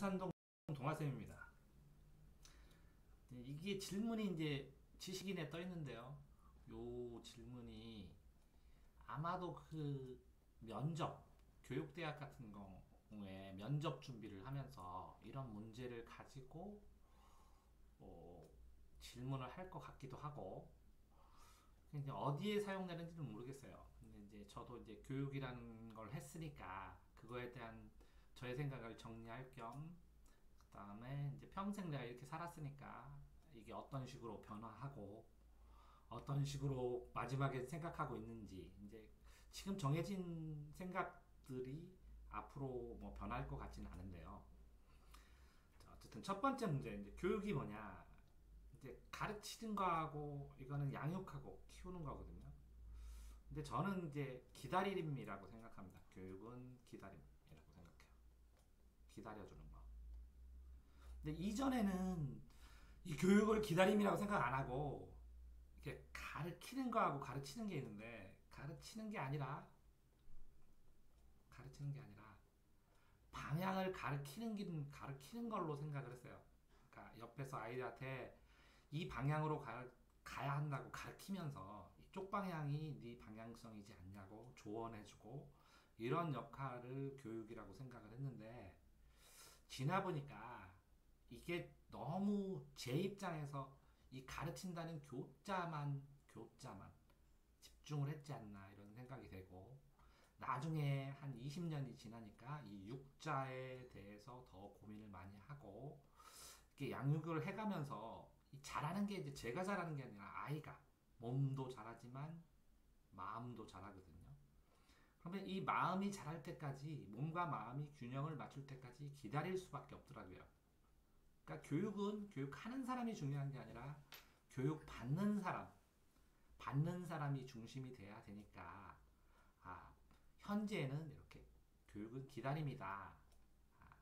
금산동 동아쌤입니다. 이게 질문이 이제 지식인에 떠 있는데요. 요 질문이 아마도 그 면접, 교육대학 같은 경우에 면접 준비를 하면서 이런 문제를 가지고 어, 질문을 할 것 같기도 하고, 이제 어디에 사용되는지는 모르겠어요. 근데 이제 저도 이제 교육이라는 걸 했으니까 그거에 대한 저의 생각을 정리할 겸, 그다음에 이제 평생 내가 이렇게 살았으니까 이게 어떤 식으로 변화하고 어떤 식으로 마지막에 생각하고 있는지, 이제 지금 정해진 생각들이 앞으로 뭐 변할 것 같지는 않은데요. 자, 어쨌든 첫 번째 문제, 이제 교육이 뭐냐? 이제 가르치는 거하고 이거는 양육하고 키우는 거거든요. 근데 저는 이제 기다림이라고 생각합니다. 교육은 기다림이라고 생각해요. 기다려주는 거. 근데 이전에는 이 교육을 기다림이라고 생각 안 하고 이렇게 가르치는 거하고 가르치는 게 있는데, 가르치는 게 아니라 방향을 가르치는 걸로 생각을 했어요. 그러니까 옆에서 아이들한테 이 방향으로 가야 한다고 가르치면서 이쪽 방향이 네 방향성이지 않냐고 조언해주고, 이런 역할을 교육이라고 생각을 했는데, 지나 보니까 이게 너무 제 입장에서 이 가르친다는 교자만 집중을 했지 않나 이런 생각이 되고, 나중에 한 20년이 지나니까 이 육자에 대해서 더 고민을 많이 하고, 이렇게 양육을 해가면서 이 잘하는 게 이제 제가 잘하는 게 아니라 아이가 몸도 잘하지만 마음도 잘하거든요. 그러면 이 마음이 자랄 때까지, 몸과 마음이 균형을 맞출 때까지 기다릴 수밖에 없더라고요. 그러니까 교육은 교육하는 사람이 중요한 게 아니라 교육받는 받는 사람이 중심이 돼야 되니까, 현재는 이렇게 교육은 기다림이다.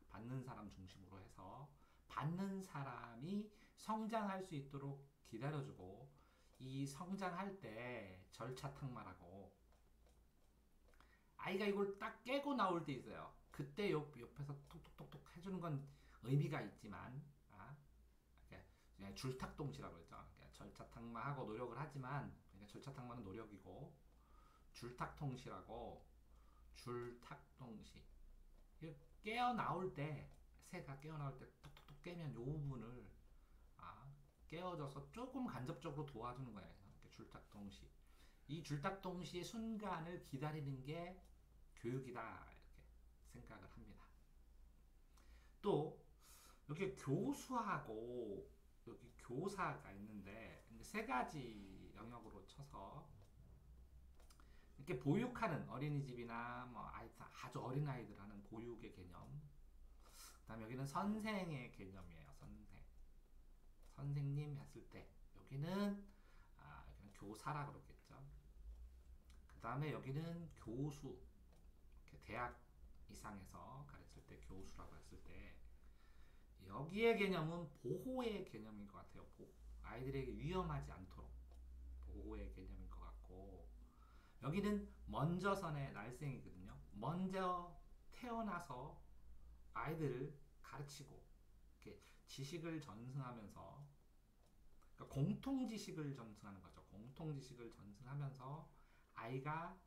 받는 사람 중심으로 해서 받는 사람이 성장할 수 있도록 기다려주고, 이 성장할 때 절차탕마라고, 아이가 이걸 딱 깨고 나올 때 있어요. 그때 옆에서 톡톡톡톡 해주는 건 의미가 있지만, 그냥 줄탁동시라고 그랬죠. 그러니까 절차탕마하고 노력을 하지만, 그러니까 절차탕마는 노력이고, 줄탁통시라고, 줄탁동시. 깨어 나올 때, 새가 깨어 나올 때 톡톡톡 깨면 요 부분을 아, 깨어져서 조금 간접적으로 도와주는 거예요. 이렇게 줄탁동시. 이 줄탁동시의 순간을 기다리는 게 교육이다 이렇게 생각을 합니다. 또 여기 교수하고 여기 교사가 있는데, 세 가지 영역으로 쳐서 이렇게 보육하는, 어린이집이나 뭐 아주 어린 아이들 하는 보육의 개념. 그다음 여기는 선생의 개념이에요. 선생님 했을 때 여기는 교사라 그러겠죠. 그 다음에 여기는 교수, 이렇게 대학 이상에서 가르칠 때 교수라고 했을 때, 여기의 개념은 보호의 개념인 것 같아요. 아이들에게 위험하지 않도록 보호의 개념인 것 같고, 여기는 먼저선의 날생이거든요. 먼저 태어나서 아이들을 가르치고 이렇게 지식을 전승하면서, 그러니까 공통 지식을 전승하는 거죠. 공통 지식을 전승하면서 아이가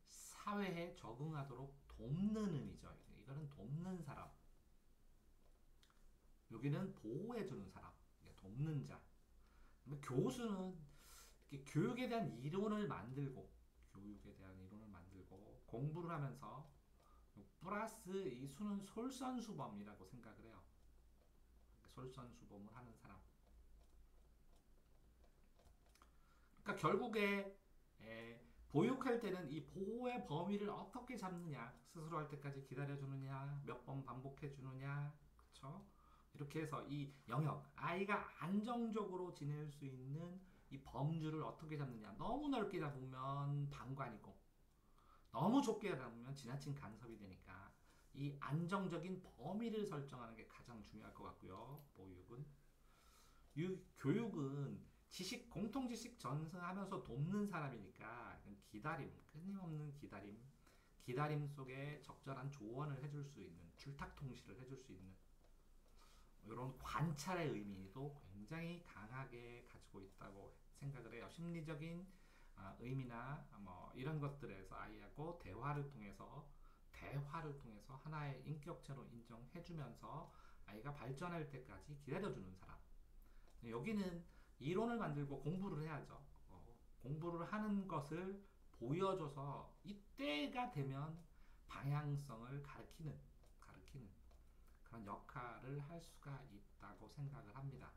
사회에 적응하도록 돕는 의미죠. 이거는 돕는 사람. 여기는 보호해주는 사람. 돕는 자. 교수는 이렇게 교육에 대한 이론을 만들고 공부를 하면서 플러스 이 수는 솔선수범이라고 생각을 해요. 솔선수범을 하는 사람. 그러니까 결국에 보육할 때는 이 보호의 범위를 어떻게 잡느냐, 스스로 할 때까지 기다려주느냐, 몇 번 반복해주느냐, 그쵸? 이렇게 해서 이 영역, 아이가 안정적으로 지낼 수 있는 이 범주를 어떻게 잡느냐. 너무 넓게 잡으면 방관이고, 너무 좁게 잡으면 지나친 간섭이 되니까 이 안정적인 범위를 설정하는 게 가장 중요할 것 같고요. 보육은. 교육은 공통 지식 전승하면서 돕는 사람이니까 기다림, 끊임없는 기다림 속에 적절한 조언을 해줄 수 있는, 줄탁통시를 해줄 수 있는, 이런 관찰의 의미도 굉장히 강하게 가지고 있다고 생각을 해요. 심리적인 의미나 뭐 이런 것들에서 아이하고 대화를 통해서 하나의 인격체로 인정해주면서 아이가 발전할 때까지 기다려주는 사람. 여기는 이론을 만들고 공부를 해야죠. 공부를 하는 것을 보여줘서 이때가 되면 방향성을 가르치는 그런 역할을 할 수가 있다고 생각을 합니다.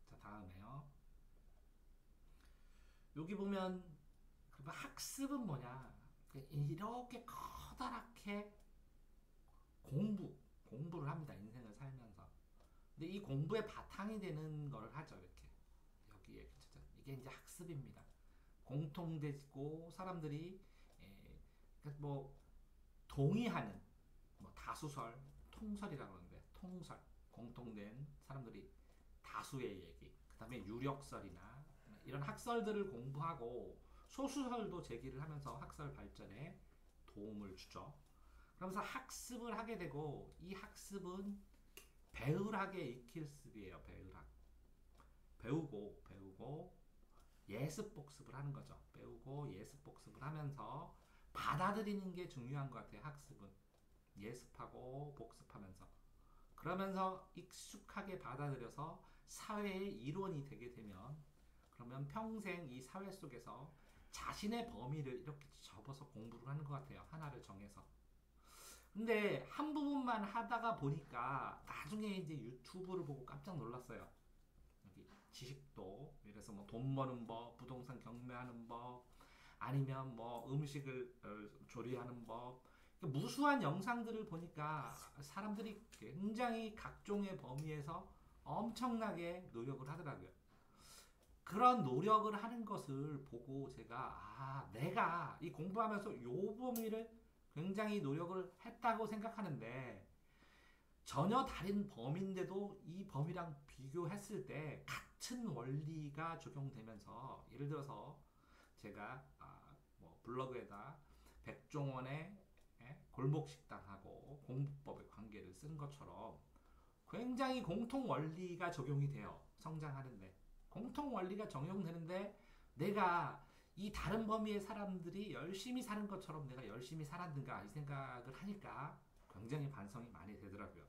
자, 다음에요. 여기 보면 학습은 뭐냐? 이렇게 커다랗게 공부를 합니다. 인생을 살면서. 근데 이 공부의 바탕이 되는 걸 하죠. 이렇게 여기에 그쵸? 이게 이제 학습입니다. 공통되고 사람들이 그러니까 뭐 동의하는 뭐 다수설, 통설이라고 하는데 통설 공통된 사람들이 다수의 얘기, 그 다음에 유력설이나 이런 학설들을 공부하고 소수설도 제기를 하면서 학설 발전에 도움을 주죠. 그러면서 학습을 하게 되고 이 학습은 배울학의 익힐습이에요. 배울학. 배우고 예습 복습을 하는 거죠. 배우고 예습 복습을 하면서 받아들이는 게 중요한 것 같아요. 학습은 예습하고 복습하면서 그러면서 익숙하게 받아들여서 사회의 일원이 되게 되면 그러면 평생 이 사회 속에서 자신의 범위를 이렇게 접어서 공부를 하는 것 같아요. 하나를 정해서. 근데 한 부분만 하다가 보니까 나중에 이제 유튜브를 보고 깜짝 놀랐어요. 여기 지식도 그래서 뭐 돈 버는 법, 부동산 경매하는 법, 아니면 뭐 음식을 조리하는 법, 무수한 영상들을 보니까 사람들이 굉장히 각종의 범위에서 엄청나게 노력을 하더라고요. 그런 노력을 하는 것을 보고 제가 내가 이 공부하면서 요 범위를 굉장히 노력을 했다고 생각하는데 전혀 다른 범위인데도 이 범위랑 비교했을 때 같은 원리가 적용되면서 예를 들어서 제가 뭐 블로그에다 백종원의 골목식당하고 공부법의 관계를 쓴 것처럼 굉장히 공통 원리가 적용이 돼요. 성장하는데 공통 원리가 적용되는데 내가 이 다른 범위의 사람들이 열심히 사는 것처럼 내가 열심히 살았는가 이 생각을 하니까 굉장히 반성이 많이 되더라고요.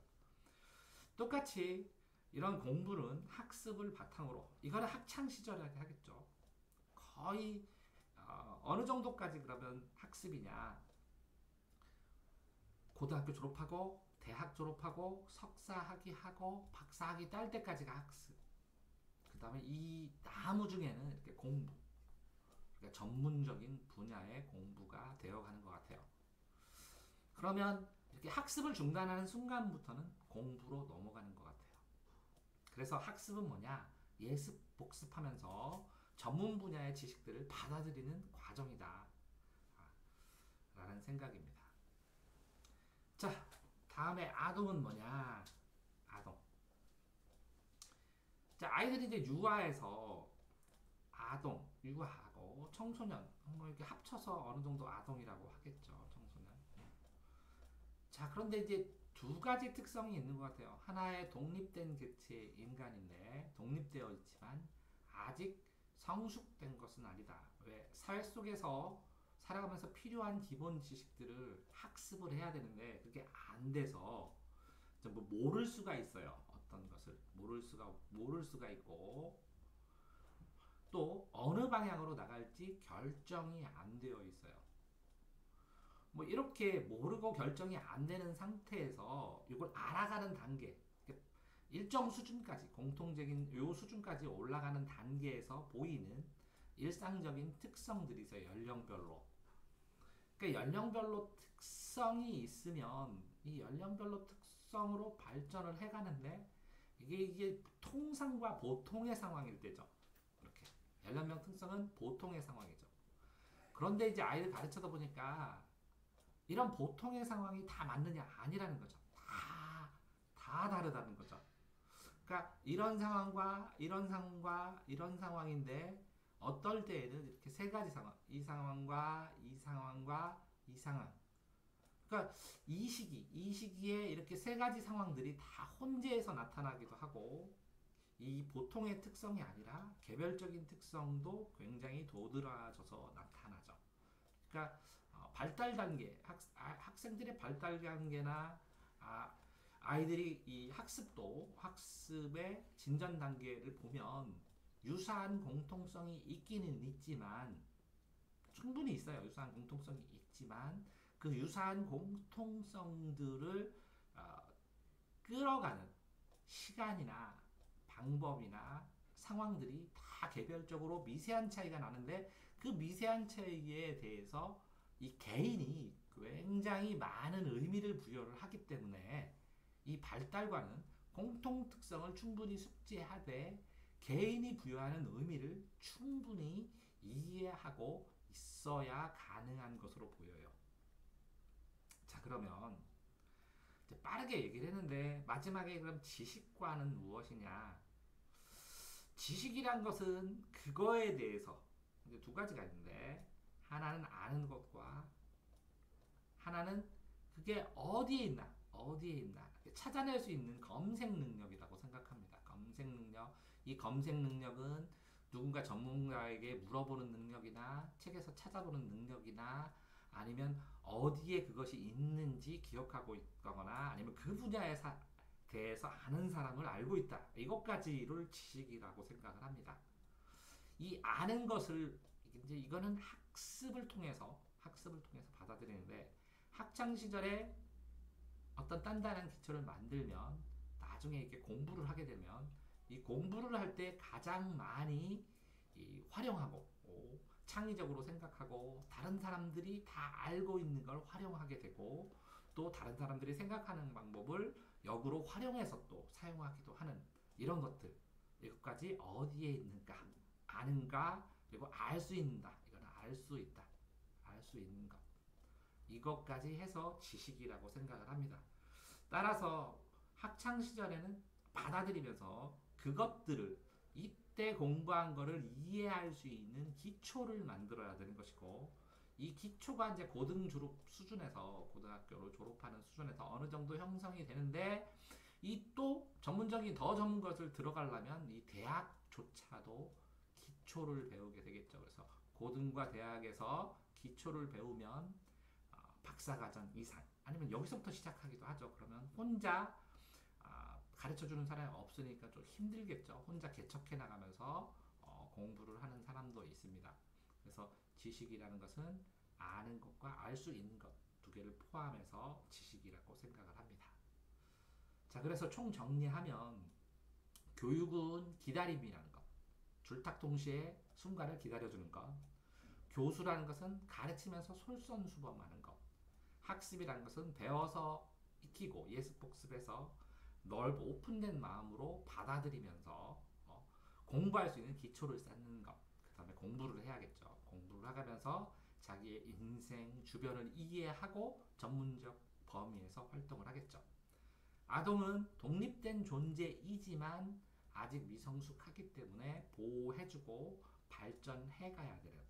똑같이 이런 공부는 학습을 바탕으로 이거는 학창 시절에 하겠죠. 거의 어느 정도까지 그러면 학습이냐? 고등학교 졸업하고 대학 졸업하고 석사학위 하고 박사학위 딸 때까지가 학습. 그 다음에 이 나무 중에는 이렇게 공부. 그러니까 전문적인 분야의 공부가 되어가는 것 같아요. 그러면 이렇게 학습을 중단하는 순간부터는 공부로 넘어가는 것 같아요. 그래서 학습은 뭐냐? 예습, 복습하면서 전문 분야의 지식들을 받아들이는 과정이다. 라는 생각입니다. 자, 다음에 아동은 뭐냐? 아동. 자, 아이들이 이제 유아에서 유아하고 청소년, 뭐 이렇게 합쳐서 어느 정도 아동이라고 하겠죠. 청소년. 자, 그런데 이제 두 가지 특성이 있는 것 같아요. 하나의 독립된 개체 인간인데 독립되어 있지만 아직 성숙된 것은 아니다. 왜? 사회 속에서 살아가면서 필요한 기본 지식들을 학습을 해야 되는데 그게 안 돼서 뭐 모를 수가 있어요. 어떤 것을 모를 수가 있고 또 어느 방향으로 나갈지 결정이 안 되어 있어요. 뭐 이렇게 모르고 결정이 안 되는 상태에서 이걸 알아가는 단계, 일정 수준까지 공통적인 요 수준까지 올라가는 단계에서 보이는 일상적인 특성들이 있어요. 연령별로. 그러니까 연령별로 특성이 있으면 이 연령별로 특성으로 발전을 해가는데 이게 통상과 보통의 상황일 때죠. 이렇게 연령별 특성은 보통의 상황이죠. 그런데 이제 아이를 가르쳐다 보니까 이런 보통의 상황이 다 맞느냐 아니라는 거죠. 다 다르다는 거죠. 그러니까 이런 상황과 이런 상황과 이런 상황인데 어떨 때에는 이렇게 세 가지 상황, 이 상황과 이 상황과 이 상황. 그러니까 이 시기에 이렇게 세 가지 상황들이 다 혼재해서 나타나기도 하고 이 보통의 특성이 아니라 개별적인 특성도 굉장히 도드라져서 나타나죠. 그러니까 발달 단계, 학생들의 발달 단계나 아이들이 이 학습의 진전 단계를 보면 유사한 공통성이 있기는 있지만 충분히 있어요. 유사한 공통성이 있지만 그 유사한 공통성들을 끌어가는 시간이나 방법이나 상황들이 다 개별적으로 미세한 차이가 나는데 그 미세한 차이에 대해서 이 개인이 굉장히 많은 의미를 부여를 하기 때문에 이 발달과는 공통 특성을 충분히 숙지하되 개인이 부여하는 의미를 충분히 이해하고 있어야 가능한 것으로 보여요. 자, 그러면 이제 빠르게 얘기를 했는데 마지막에 그럼 지식과는 무엇이냐? 지식이란 것은 그거에 대해서 이제 두 가지가 있는데 하나는 아는 것과 하나는 그게 어디에 있나 찾아낼 수 있는 검색 능력이라고 생각합니다. 검색 능력. 이 검색 능력은 누군가 전문가에게 물어보는 능력이나 책에서 찾아보는 능력이나 아니면 어디에 그것이 있는지 기억하고 있거나 아니면 그 분야에 대해서 아는 사람을 알고 있다. 이것까지를 지식이라고 생각을 합니다. 이 아는 것을 이제 이거는 학습을 통해서 받아들이는데 학창 시절에 어떤 단단한 기초를 만들면 나중에 이렇게 공부를 하게 되면 이 공부를 할 때 가장 많이 활용하고 창의적으로 생각하고 다른 사람들이 다 알고 있는 걸 활용하게 되고 또 다른 사람들이 생각하는 방법을 역으로 활용해서 또 사용하기도 하는 이런 것들 이것까지 어디에 있는가 아는가 그리고 알 수 있는다 이거는 알 수 있다 알 수 있는 것 이것까지 해서 지식이라고 생각을 합니다. 따라서 학창 시절에는 받아들이면서 그것들을 이때 공부한 거를 이해할 수 있는 기초를 만들어야 되는 것이고 이 기초가 이제 고등 졸업 수준에서 고등학교를 졸업하는 수준에서 어느 정도 형성이 되는데 이 또 전문적인 더 전문 것을 들어가려면 이 대학조차도 기초를 배우게 되겠죠. 그래서 고등과 대학에서 기초를 배우면 박사과정 이상 아니면 여기서부터 시작하기도 하죠. 그러면 혼자 가르쳐주는 사람이 없으니까 좀 힘들겠죠. 혼자 개척해 나가면서 공부를 하는 사람도 있습니다. 그래서 지식이라는 것은 아는 것과 알 수 있는 것 두 개를 포함해서 지식이라고 생각을 합니다. 자, 그래서 총 정리하면 교육은 기다림이라는 것, 줄탁동시에 순간을 기다려주는 것, 교수라는 것은 가르치면서 솔선수범하는 것, 학습이라는 것은 배워서 익히고 예습복습해서 넓고 오픈된 마음으로 받아들이면서 공부할 수 있는 기초를 쌓는 것. 그 다음에 공부를 해야겠죠. 공부를 하면서 자기의 인생, 주변을 이해하고 전문적 범위에서 활동을 하겠죠. 아동은 독립된 존재이지만 아직 미성숙하기 때문에 보호해주고 발전해가야 되는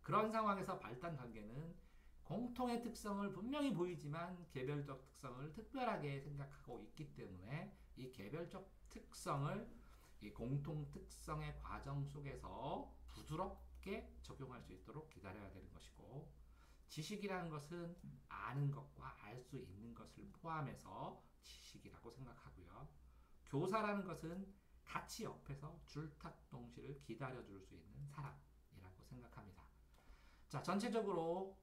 그런 상황에서 발달 단계는 공통의 특성을 분명히 보이지만 개별적 특성을 특별하게 생각하고 있기 때문에 이 개별적 특성을 이 공통 특성의 과정 속에서 부드럽게 적용할 수 있도록 기다려야 되는 것이고 지식이라는 것은 아는 것과 알 수 있는 것을 포함해서 지식이라고 생각하고요. 교사라는 것은 같이 옆에서 줄탁동시를 기다려줄 수 있는 사람이라고 생각합니다. 자, 전체적으로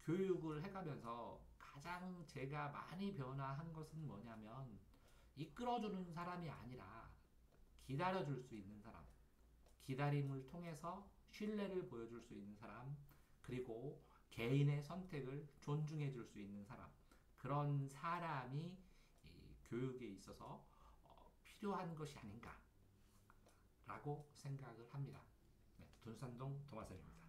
교육을 해가면서 가장 제가 많이 변화한 것은 뭐냐면 이끌어주는 사람이 아니라 기다려줄 수 있는 사람, 기다림을 통해서 신뢰를 보여줄 수 있는 사람, 그리고 개인의 선택을 존중해줄 수 있는 사람, 그런 사람이 이 교육에 있어서 필요한 것이 아닌가라고 생각을 합니다. 네, 둔산동 도마쌤입니다.